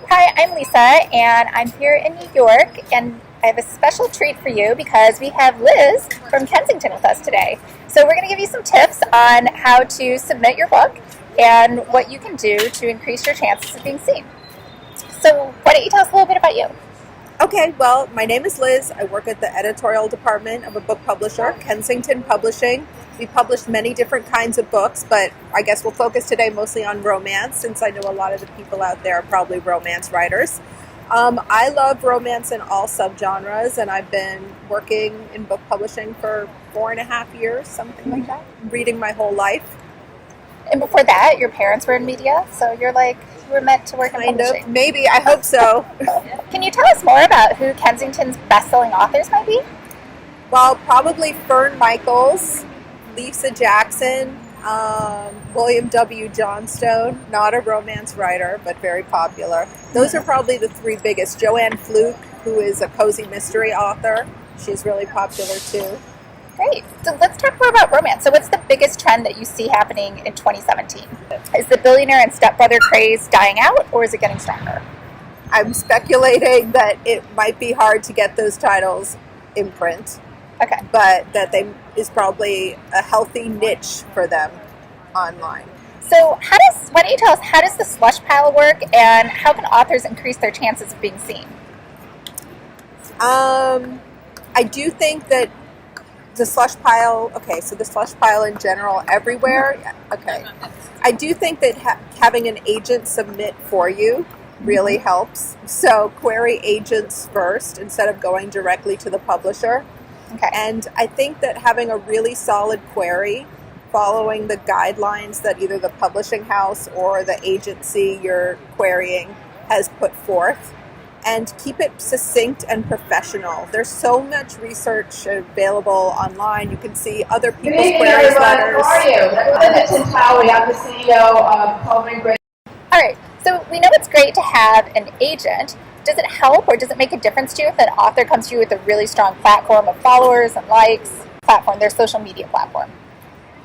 Hi, I'm Lisa, and I'm here in New York, and I have a special treat for you because we have Liz from Kensington with us today. So we're going to give you some tips on how to submit your book and what you can do to increase your chances of being seen. So why don't you tell us a little bit about you? Okay, well, my name is Liz. I work at the editorial department of a book publisher, Kensington Publishing. We publish many different kinds of books, but I guess we'll focus today mostly on romance, since I know a lot of the people out there are probably romance writers. I love romance in all subgenres, and I've been working in book publishing for 4.5 years, something like that, reading my whole life. And before that, your parents were in media, so you were meant to work in publishing. Maybe, I hope so. Can you tell us more about who Kensington's best-selling authors might be? Well, probably Fern Michaels, Lisa Jackson, William W. Johnstone, not a romance writer, but very popular. Those are probably the three biggest. Joanne Fluke, who is a cozy mystery author. She's really popular too. Great. So let's talk more about romance. So what's the biggest trend that you see happening in 2017? Is the Billionaire and Stepbrother craze dying out, or is it getting stronger? I'm speculating that it might be hard to get those titles in print. Okay. But that is probably a healthy niche for them online. So why don't you tell us, how does the slush pile work, and how can authors increase their chances of being seen? I do think that the slush pile, so the slush pile in general everywhere, I do think that having an agent submit for you really helps. So query agents first instead of going directly to the publisher. Okay. And I think that having a really solid query, following the guidelines that either the publishing house or the agency you're querying has put forth, and keep it succinct and professional. There's so much research available online. You can see other people's query letters. How are you? I'm Tim Towie. I'm the CEO of Coleman Gray. All right. So we know it's great to have an agent. Does it help, or does it make a difference to you if an author comes to you with a really strong platform of followers and likes, their social media platform?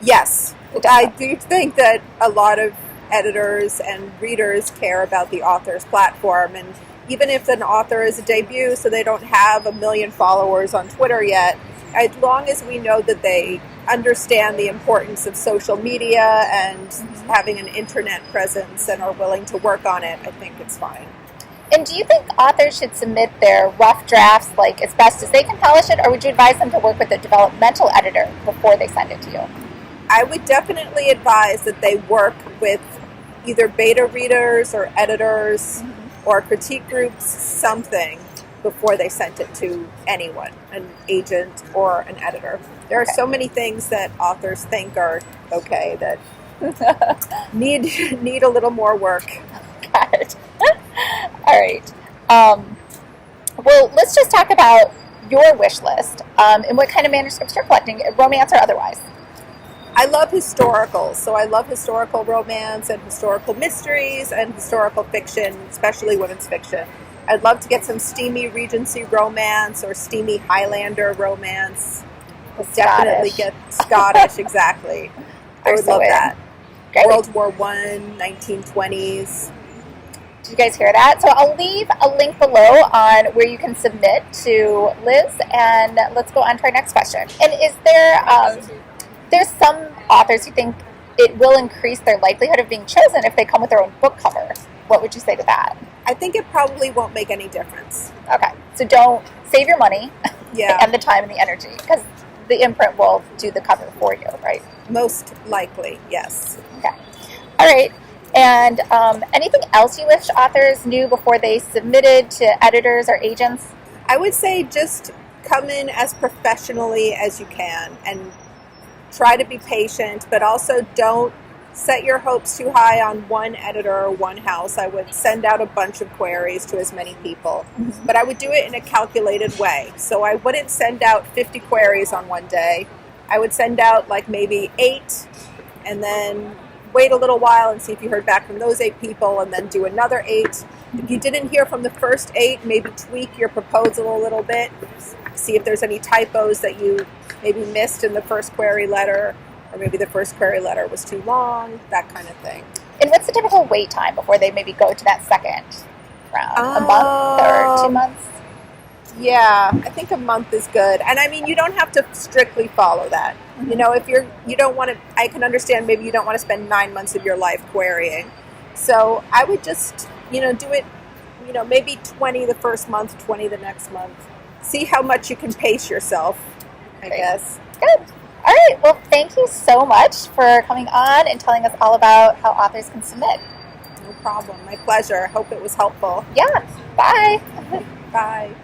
Yes. I do think that a lot of editors and readers care about the author's platform, and even if an author is a debut, so they don't have 1 million followers on Twitter yet, as long as we know that they understand the importance of social media and having an internet presence and are willing to work on it, I think it's fine. And do you think authors should submit their rough drafts as best as they can polish it, or would you advise them to work with a developmental editor before they send it to you? I would definitely advise that they work with either beta readers or editors or critique groups, something, before they sent it to anyone, an agent or an editor. There are so many things that authors think are okay that need a little more work. Got it. All right. Well, let's just talk about your wish list and what kind of manuscripts you're collecting, romance or otherwise. I love historicals, so I love historical romance and historical mysteries and historical fiction, especially women's fiction. I'd love to get some steamy Regency romance or steamy Highlander romance. Definitely get Scottish, exactly. I would love that. Great. World War I, 1920s. Did you guys hear that? So I'll leave a link below on where you can submit to Liz, and let's go on to our next question. And is there's some authors who think it will increase their likelihood of being chosen if they come with their own book cover. What would you say to that? I think it probably won't make any difference. Okay, so don't save your money and the time and the energy, because the imprint will do the cover for you, right? Most likely, yes. Okay. All right. And anything else you wish authors knew before they submitted to editors or agents? I would say just come in as professionally as you can and try to be patient, but also don't set your hopes too high on one editor or one house. I would send out a bunch of queries to as many people, but I would do it in a calculated way. So I wouldn't send out 50 queries on one day. I would send out maybe 8 and then wait a little while and see if you heard back from those 8 people, and then do another 8. If you didn't hear from the first 8, maybe tweak your proposal a little bit, see if there's any typos that you maybe missed in the first query letter, or maybe the first query letter was too long, that kind of thing. And what's the typical wait time before they maybe go to that second around? A month or 2 months? Yeah, I think a month is good. And I mean, you don't have to strictly follow that. Mm-hmm. You know, if you don't want to, I can understand maybe you don't want to spend 9 months of your life querying. So I would just, do it, maybe 20 the first month, 20 the next month. See how much you can pace yourself, I guess. Good. All right. Well, thank you so much for coming on and telling us all about how authors can submit. No problem. My pleasure. I hope it was helpful. Yeah. Bye. Bye.